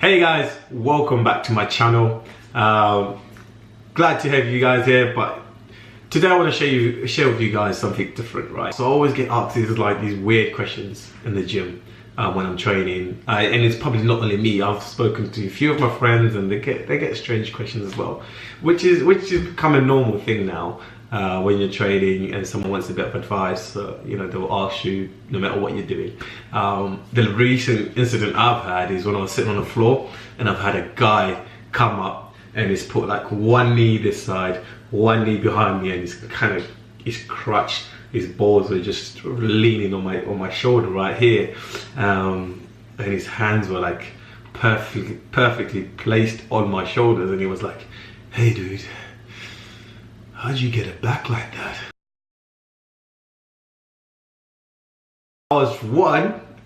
Hey guys, welcome back to my channel. Glad to have you guys here, but today I want to share with you guys something different, right? So I always get asked these weird questions in the gym when I'm training, and it's probably not only me. I've spoken to a few of my friends, and they get strange questions as well, which is become a normal thing now. When you're training and someone wants a bit of advice, you know, they'll ask you no matter what you're doing. The recent incident I've had is when I was sitting on the floor and I've had a guy come up and he's put like one knee this side, one knee behind me, and he's crutched. His balls are just leaning on my shoulder right here, and his hands were like perfectly placed on my shoulders, and he was like, "Hey dude, how'd you get it back like that?" I was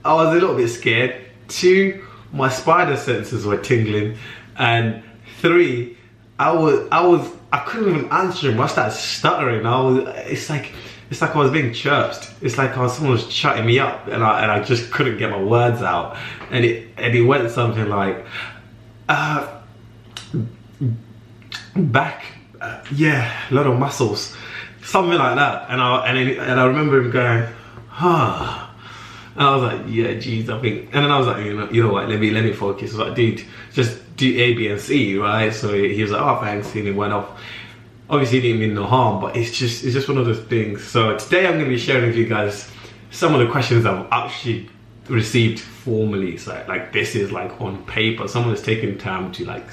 a little bit scared. 2, my spider senses were tingling, and 3, I couldn't even answer him. I started stuttering. It's like I was being chirped. It's like someone was shutting me up, and I just couldn't get my words out. And it went something like, back. Yeah, a lot of muscles, something like that. And I remember him going, huh. And I was like, yeah, geez, I think. And then I was like, you know what? Let me focus. I was like, dude, just do A, B, and C, right? So he was like, oh, thanks. And he went off. Obviously, he didn't mean no harm, but it's just one of those things. So today, I'm going to be sharing with you guys some of the questions I've actually received formally. So like this is like on paper. Someone has taken time to like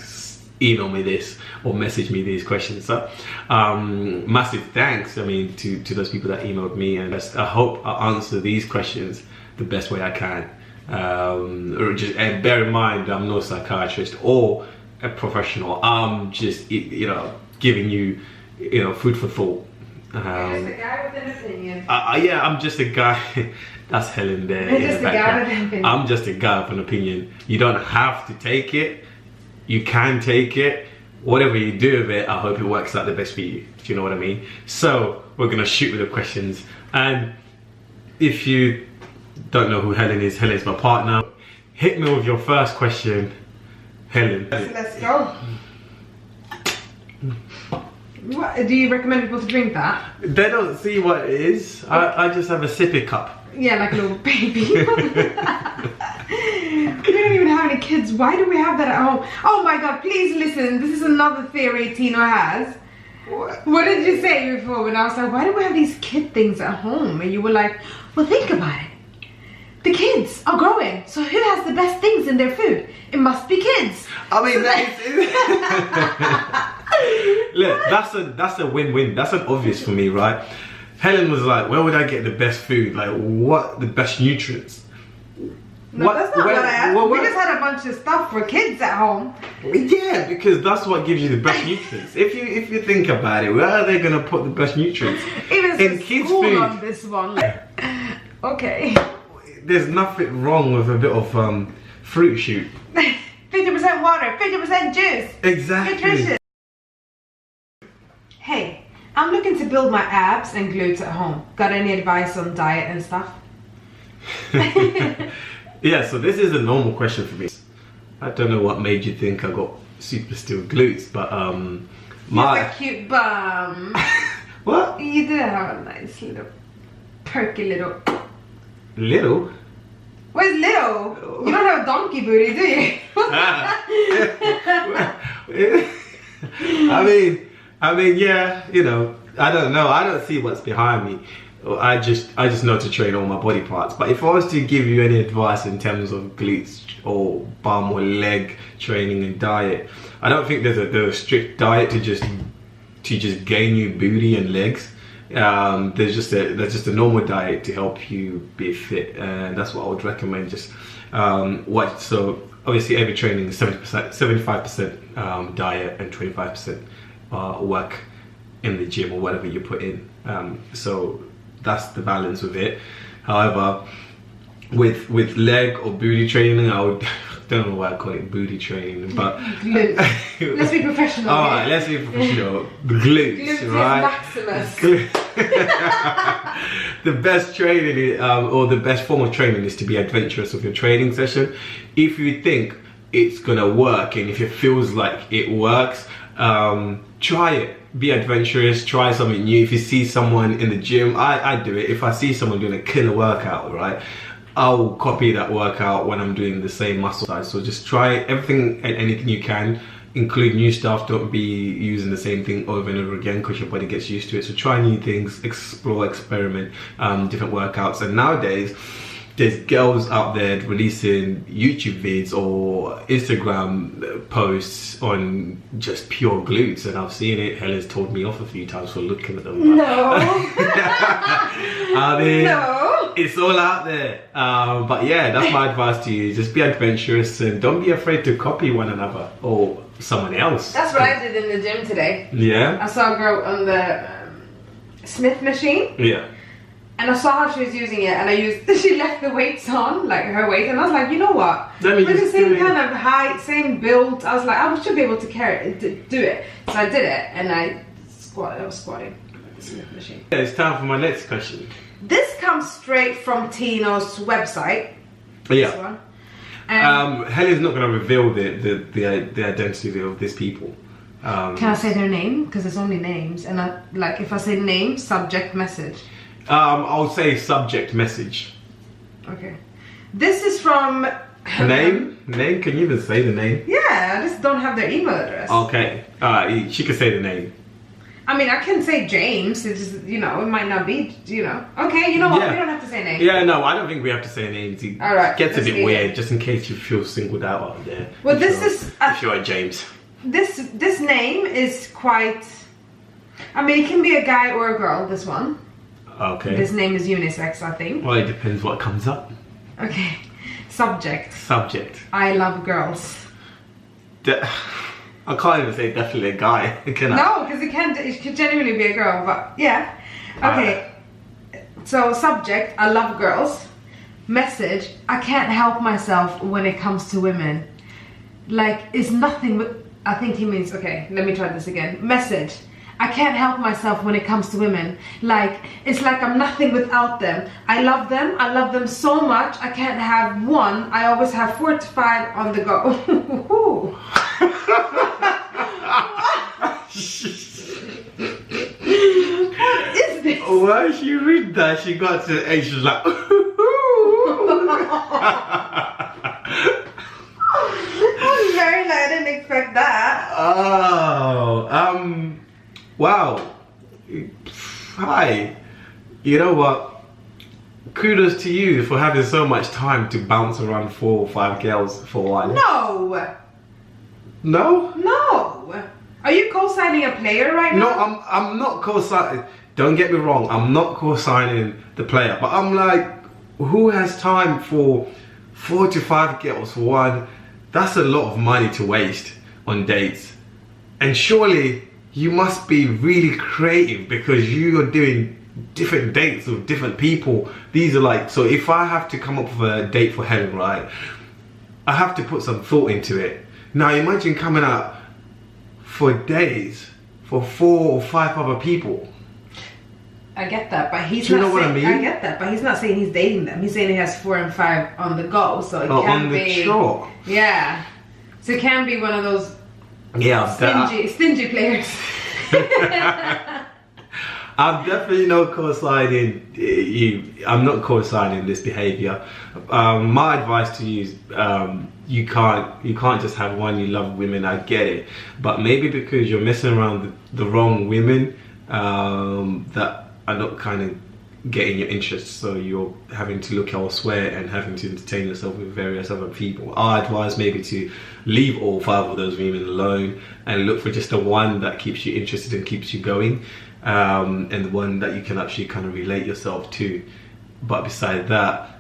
email me this or message me these questions. So massive thanks, I mean, to those people that emailed me, and I hope I answer these questions the best way I can. And bear in mind, I'm no psychiatrist or a professional. I'm just, you know, giving you, you know, food for thought. You're just a guy with an opinion. Yeah, I'm just a guy. That's Helen there. You're just a guy with an opinion. I'm just a guy with an opinion. You don't have to take it. You can take it. Whatever you do with it, I hope it works out the best for you. Do you know what I mean? So we're gonna shoot with the questions. And if you don't know who Helen is my partner. Hit me with your first question, Helen. Let's go. What, do you recommend people to drink that? They don't see what it is. I just have a sippy cup. Yeah, like a little baby. We don't even have any kids. Why do we have that at home? Oh my god, please listen. This is another theory Tino has. What did you say before when I was like, why do we have these kid things at home? And you were like, well, think about it. The kids are growing, so who has the best things in their food? It must be kids. I mean, look, that's a win-win. That's an obvious for me, right? Helen was like, where would I get the best food? Like, what the best nutrients? No, that's not what I asked. We just had a bunch of stuff for kids at home. Yeah, because that's what gives you the best nutrients. If you think about it, where are they gonna put the best nutrients? Even in kids' food on this one. Okay. There's nothing wrong with a bit of fruit shoot. 50% water, 50% juice. Exactly. Nutrition. Hey, I'm looking to build my abs and glutes at home. Got any advice on diet and stuff? Yeah, so this is a normal question for me. I don't know what made you think I got super still glutes, but my a cute bum. What? You did have a nice little perky little. Little? Where's little? You don't have a donkey booty, do you? I mean, yeah, you know, I don't know. I don't see what's behind me. I just know to train all my body parts. But if I was to give you any advice in terms of glutes or bum or leg training and diet, I don't think there's a strict diet to just gain you booty and legs. There's just a normal diet to help you be fit, and that's what I would recommend. Just so obviously every training is 75% diet and 25% work in the gym or whatever you put in. So that's the balance with it. However, with leg or booty training, I don't know why I call it booty training, but let's be professional. All right, let's be professional. The glutes, right? Maximus. The best training or the best form of training is to be adventurous with your training session. If you think it's gonna work, and if it feels like it works, try it. Be adventurous, try something new. If you see someone in the gym, I do it. If I see someone doing a killer workout, right, I'll copy that workout when I'm doing the same muscle size. So just try everything and anything you can, include new stuff. Don't be using the same thing over and over again because your body gets used to it. So try new things, explore, experiment, different workouts. And nowadays there's girls out there releasing YouTube vids or Instagram posts on just pure glutes, and I've seen it. Helen's told me off a few times for looking at them. No. I mean, No. it's all out there. But yeah, that's my advice to you. Just be adventurous and don't be afraid to copy one another or someone else. That's what I did in the gym today. Yeah? I saw a girl on the Smith machine. Yeah. And I saw how she was using it, and she left the weights on, like her weight, and I was like, you know what? Let me We're the just same do it. kind of height, same build. I was like, I should be able to do it. So I did it, and I was squatting at the Smith machine. Yeah, it's time for my next question. This comes straight from Tino's website. This Yeah. one. Helen's not going to reveal the identity of these people. Can I say their name? Because it's only names, and if I say name, subject, message. I'll say subject message. Okay. This is from... Name? Name? Can you even say the name? Yeah, I just don't have their email address. Okay. She can say the name. I mean, I can say James. It's just, it might not be, Okay, you know what? Yeah. We don't have to say names. Yeah, no, I don't think we have to say names. It All right, gets a let's bit leave weird, it. just in case you feel singled out there. Well, if you're a James. This name is quite... I mean, it can be a guy or a girl, this one. Okay. This name is unisex, I think. Well, it depends what comes up. Okay. Subject. Subject. I love girls. I can't even say definitely a guy, can I? No, because it could genuinely be a girl, but yeah. Okay. So, subject, I love girls. Message, I can't help myself when it comes to women. Like, it's nothing but... I think he means... Okay, let me try this again. Message, I can't help myself when it comes to women. Like, it's like I'm nothing without them. I love them so much. I can't have one. I always have 4 to 5 on the go. What is this? When she read that, she got to the end, she was like... I didn't expect that. Oh, wow. Hi. You know what? Kudos to you for having so much time to bounce around 4 or 5 girls for one. No. No? No. Are you co-signing a player right No, now? I'm not co-signing. Don't get me wrong. I'm not co-signing the player, but I'm like, who has time for 4 to 5 girls for one? That's a lot of money to waste on dates. And surely you must be really creative because you are doing different dates with different people. These are like, so if I have to come up with a date for Helen, right, I have to put some thought into it. Now imagine coming out for days for 4 or 5 other people. I get that, but he's Do you not know what saying, I mean? I get that, but he's not saying he's dating them. He's saying he has 4 and 5 on the go, so it Oh, can on be... the chart. Yeah. So it can be one of those Yeah, stingy players. I'm definitely not co-signing you. I'm not co-signing this behavior. My advice to you is you can't just have one. You love women, I get it, but maybe because you're messing around the wrong women that are not kind of getting your interest, so you're having to look elsewhere and having to entertain yourself with various other people. I advise maybe to leave all 5 of those women alone and look for just the one that keeps you interested and keeps you going, and the one that you can actually kind of relate yourself to. But beside that,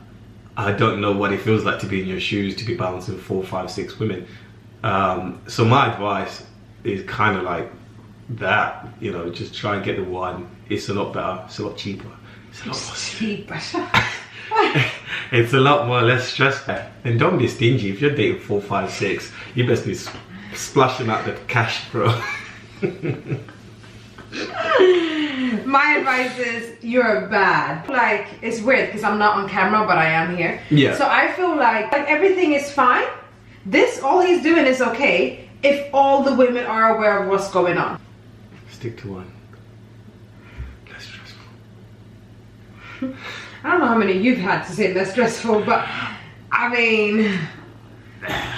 I don't know what it feels like to be in your shoes, to be balancing 4, 5, 6 women. So my advice is kind of like that, just try and get the one. It's a lot better, it's a lot cheaper. It's a lot more less stressful. And don't be stingy. If you're dating 4, 5, 6, you best be splashing out the cash, bro. My advice is you're bad. Like, it's weird because I'm not on camera, but I am here. Yeah. So I feel like everything is fine, This, all he's doing is okay if all the women are aware of what's going on. Stick to one. Less stressful. I don't know how many you've had to say less stressful, but I mean,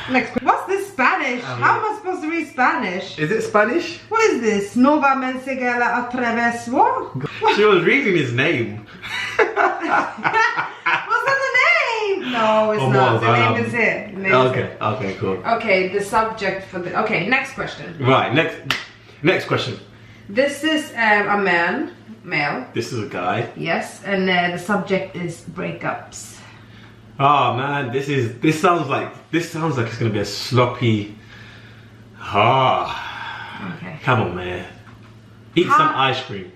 next, what's this Spanish? How am I supposed to read Spanish? Is it Spanish? What is this? Nova Mensegala Atreves. What? She was reading his name. What's that the name? No, it's not. The name is it. The name Okay, is it. okay, cool. Okay, the subject for the. Okay, next question. Right, next question. This is a male. This is a guy. Yes, and the subject is breakups. Oh man, this sounds like it's gonna be a sloppy. Okay. Come on, man. Eat some ice cream.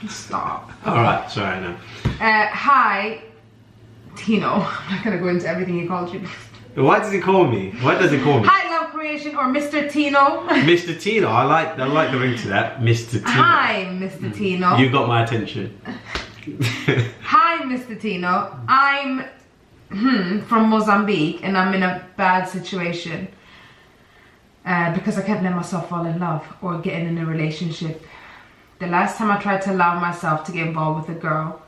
Stop. All right, sorry now. Hi, Tino. I'm not gonna go into everything he called you. Why does he call me? Why does he call me? Hi, Love Creation or Mr. Tino. Mr. Tino. I like the ring to that. Mr. Tino. Hi, Mr. Tino. You got my attention. Hi, Mr. Tino. I'm from Mozambique and I'm in a bad situation because I can't let myself fall in love or get in a relationship. The last time I tried to allow myself to get involved with a girl.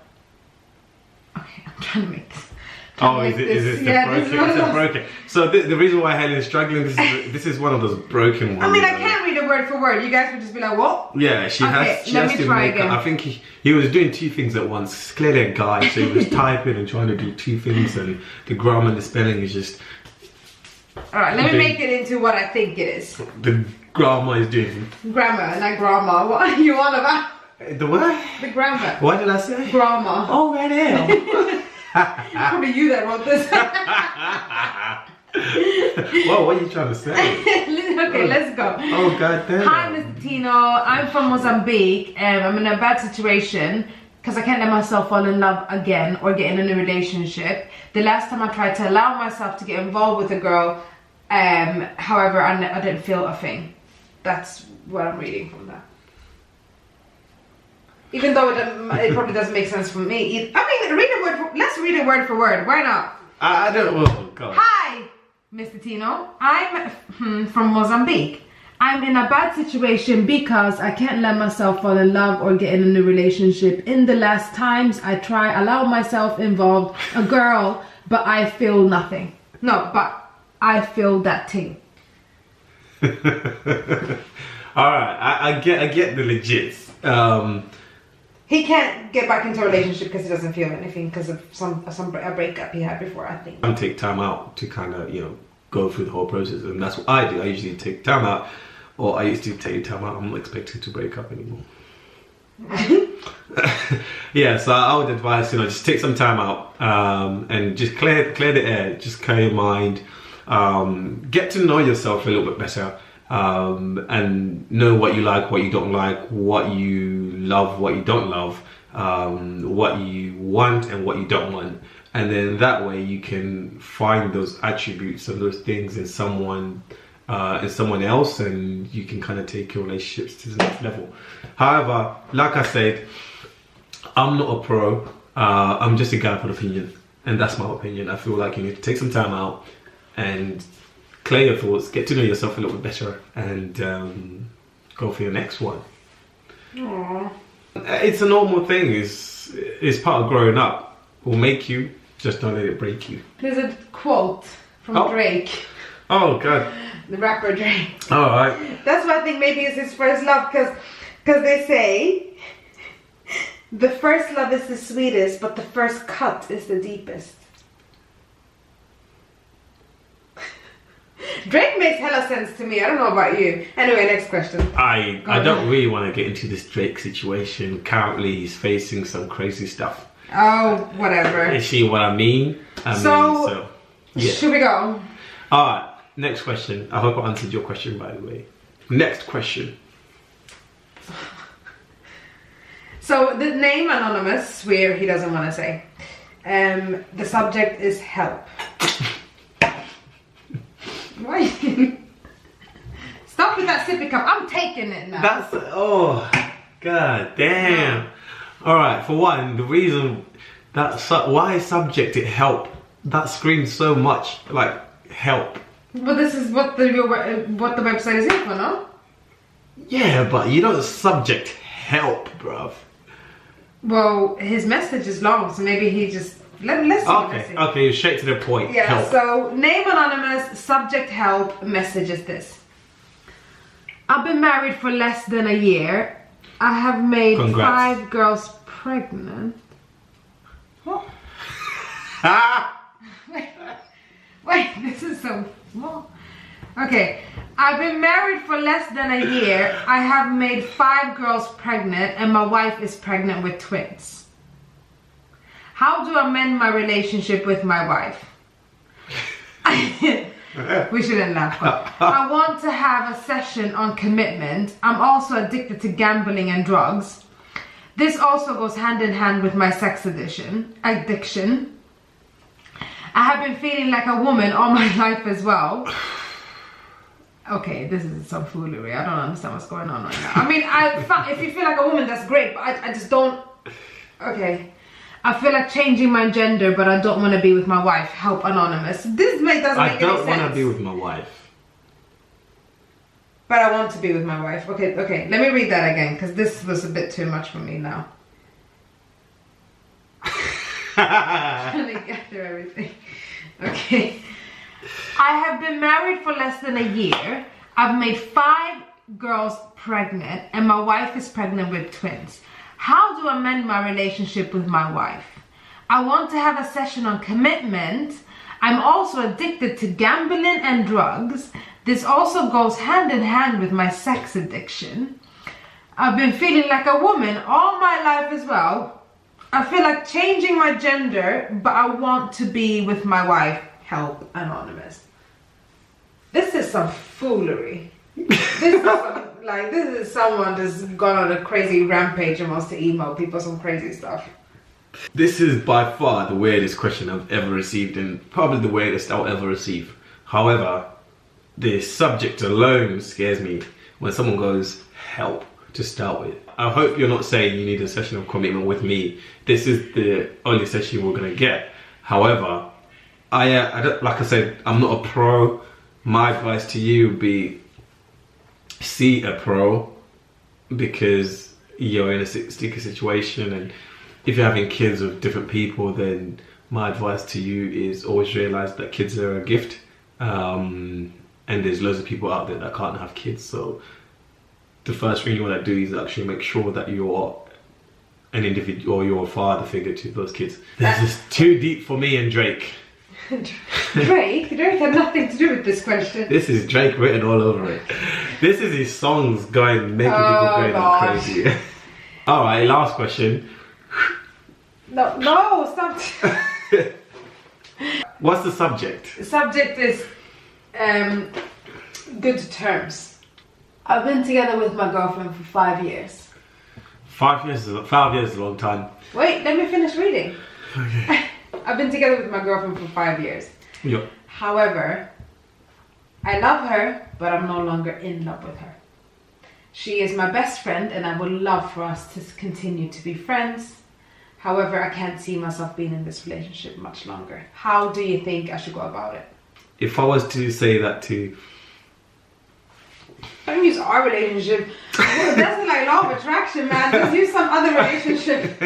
Okay, I'm trying to make this. Oh, is this broken? It's a broken. So the reason why Helen's struggling, this is one of those broken ones. I mean, I can't read it word for word. You guys would just be like, what? Yeah, she has to make. I think he was doing two things at once. He's clearly a guy, so he was typing and trying to do two things, and the grammar and the spelling is just. All right, let me make it into what I think it is. The grammar is doing. Grammar, not grammar. What are you on about? The what? The grammar. What did I say? Grammar. Oh, right now. Probably you that wrote this. Well, what are you trying to say? Okay, let's go. Oh, god damn. Hi, Mr. Tino. I'm from Mozambique and I'm in a bad situation because I can't let myself fall in love again or get in a relationship. The last time I tried to allow myself to get involved with a girl, however, I didn't feel a thing. That's what I'm reading from that. Even though it probably doesn't make sense for me. I mean, let's read it word for word. Why not? I don't. Oh, God. Hi, Mr. Tino. I'm from Mozambique. I'm in a bad situation because I can't let myself fall in love or get in a new relationship. In the last times I allow myself involved a girl, but I feel nothing. No, but I feel that thing. All right, I get the legits. He can't get back into a relationship because he doesn't feel anything because of a breakup he had before, I think. I take time out to kind of, go through the whole process, and that's what I do. I usually take time out, or I used to take time out. I'm not expected to break up anymore. Yeah, so I would advise, just take some time out and just clear the air, just clear your mind, get to know yourself a little bit better. And know what you like, what you don't like, what you love, what you don't love, what you want and what you don't want, and then that way you can find those attributes and those things in someone else, and you can kind of take your relationships to the next level. However, like I said, I'm not a pro. I'm just a guy with an opinion, and that's my opinion. I feel like you need to take some time out and clear your thoughts, get to know yourself a little bit better, and go for your next one. Aww. It's a normal thing. It's part of growing up. Will make you, just don't let it break you. There's a quote from Drake. Oh god. The rapper Drake. All right. That's why I think maybe it's his first love, because they say the first love is the sweetest, but the first cut is the deepest. Drake makes hella sense to me. I don't know about you. Anyway, next question. I don't really want to get into this Drake situation. Currently, he's facing some crazy stuff. Oh, whatever. You see what I mean? So yeah. Should we go? Alright, next question. I hope I answered your question, by the way. Next question. So, the name anonymous, swear he doesn't want to say. The subject is help. Why? Stop with that sippy cup. I'm taking it now. Oh, god damn. No. Alright, for one, the reason why subject it help, that screams so much like help. But this is what the website is here for, no? Yeah, but you know the subject help, bruv. Well, his message is long, so maybe he just let's see. Okay, okay, straight to the point. Yeah. Help. So name anonymous, subject help. Message is this: I've been married for less than a year. I have made Congrats. 5 girls pregnant. What? Wait, this is so small. Okay, I've been married for less than a year. I have made 5 girls pregnant, and my wife is pregnant with twins. How do I mend my relationship with my wife? We shouldn't laugh. I want to have a session on commitment. I'm also addicted to gambling and drugs. This also goes hand in hand with my sex addiction. I have been feeling like a woman all my life as well. Okay, this is some foolery. I don't understand what's going on right now. I mean, if you feel like a woman, that's great, but I just don't... Okay. I feel like changing my gender, but I don't want to be with my wife. Help, anonymous. This doesn't make any sense. I don't want to be with my wife. But I want to be with my wife. Okay. Let me read that again, because this was a bit too much for me now. Trying to get through everything. Okay. I have been married for less than a year. I've made 5 girls pregnant, and my wife is pregnant with twins. How do I mend my relationship with my wife? I want to have a session on commitment. I'm also addicted to gambling and drugs. This also goes hand in hand with my sex addiction. I've been feeling like a woman all my life as well. I feel like changing my gender, but I want to be with my wife. Help, anonymous. This is some foolery. This is someone that's gone on a crazy rampage and wants to email people some crazy stuff. This is by far the weirdest question I've ever received, and probably the weirdest I'll ever receive. However, the subject alone scares me when someone goes, help, to start with. I hope you're not saying you need a session of commitment with me. This is the only session we're going to get. However, I don't, like I said, I'm not a pro. My advice to you would be see a pro, because you're in a sticky situation, and if you're having kids with different people, then my advice to you is always realize that kids are a gift, and there's loads of people out there that can't have kids. So the first thing you want to do is actually make sure that you're an individual, or you're a father figure to those kids. This is too deep for me and Drake. Drake had nothing to do with this question. This is Drake written all over it. This is his songs making people go crazy. All right, last question. No, stop. What's the subject? The subject is good terms. I've been together with my girlfriend for 5 years. 5 years is a long time. Wait, let me finish reading. Okay. I've been together with my girlfriend for 5 years. Yep. However, I love her, but I'm no longer in love with her. She is my best friend, and I would love for us to continue to be friends. However, I can't see myself being in this relationship much longer. How do you think I should go about it? If I was to say that to... Don't use our relationship. That's like law of attraction, man. Let's use some other relationship.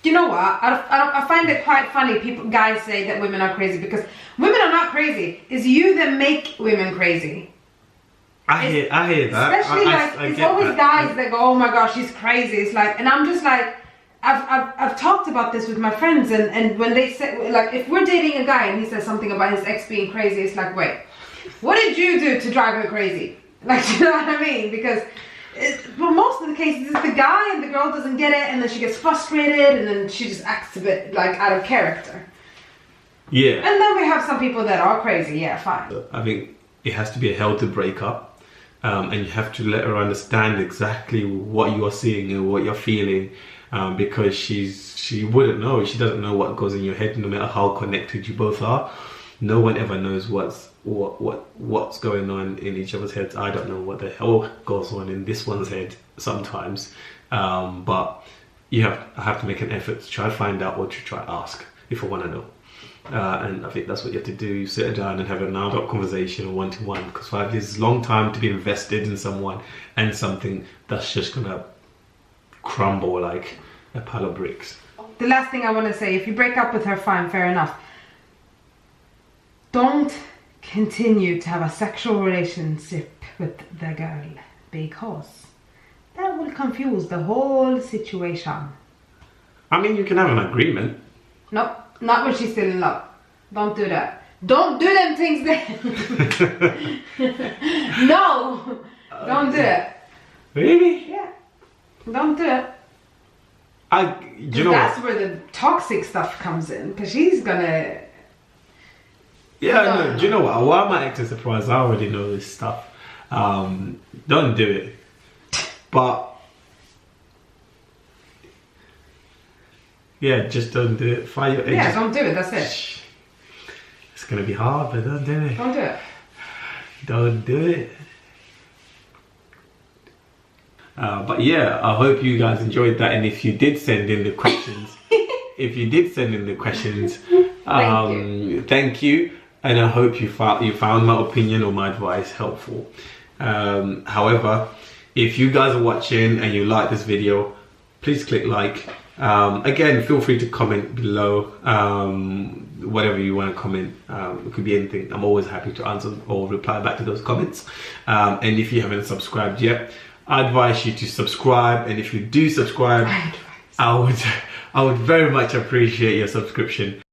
You know what? I find it quite funny. Guys say that women are crazy, because women are not crazy. It's you that make women crazy. I hear that. Especially it's always guys that go, oh my gosh, she's crazy. It's like, and I'm just like, I've talked about this with my friends, and when they say, like, if we're dating a guy and he says something about his ex being crazy, it's like, wait, what did you do to drive her crazy? Like, you know what I mean? Because for most of the cases, it's the guy and the girl doesn't get it, and then she gets frustrated, and then she just acts a bit like out of character. Yeah. And then we have some people that are crazy. Yeah, fine. I think it has to be a healthy breakup, and you have to let her understand exactly what you are seeing and what you're feeling, because she wouldn't know. She doesn't know what goes in your head, no matter how connected you both are. No one ever knows what's going on in each other's heads. I don't know what the hell goes on in this one's head sometimes, but I have to make an effort to try to find out, or to try to ask if I want to know. And I think that's what you have to do. You sit down and have an adult conversation, one-to-one, because 5 years is a long time to be invested in someone and something that's just gonna crumble like a pile of bricks. The last thing I want to say, if you break up with her, fine, fair enough. Don't continue to have a sexual relationship with the girl, because that will confuse the whole situation. I mean, you can have an agreement. No, not when she's still in love. Don't do that. Don't do them things then. No, don't do it. Really? Yeah, don't do it. You know That's what? where the toxic stuff comes in, because she's gonna. Yeah, no, do you know what? Why am I acting surprised? I already know this stuff. Don't do it. But yeah, just don't do it. Find your Yeah, don't do it. That's it. It's gonna be hard, but don't do it. Don't do it. Don't do it. But yeah, I hope you guys enjoyed that, and if you did send in the questions, thank you, and I hope you found my opinion or my advice helpful. However, if you guys are watching and you like this video, please click like. Again, feel free to comment below, whatever you want to comment. It could be anything. I'm always happy to answer or reply back to those comments. And if you haven't subscribed yet, I advise you to subscribe, and if you do subscribe, I would very much appreciate your subscription.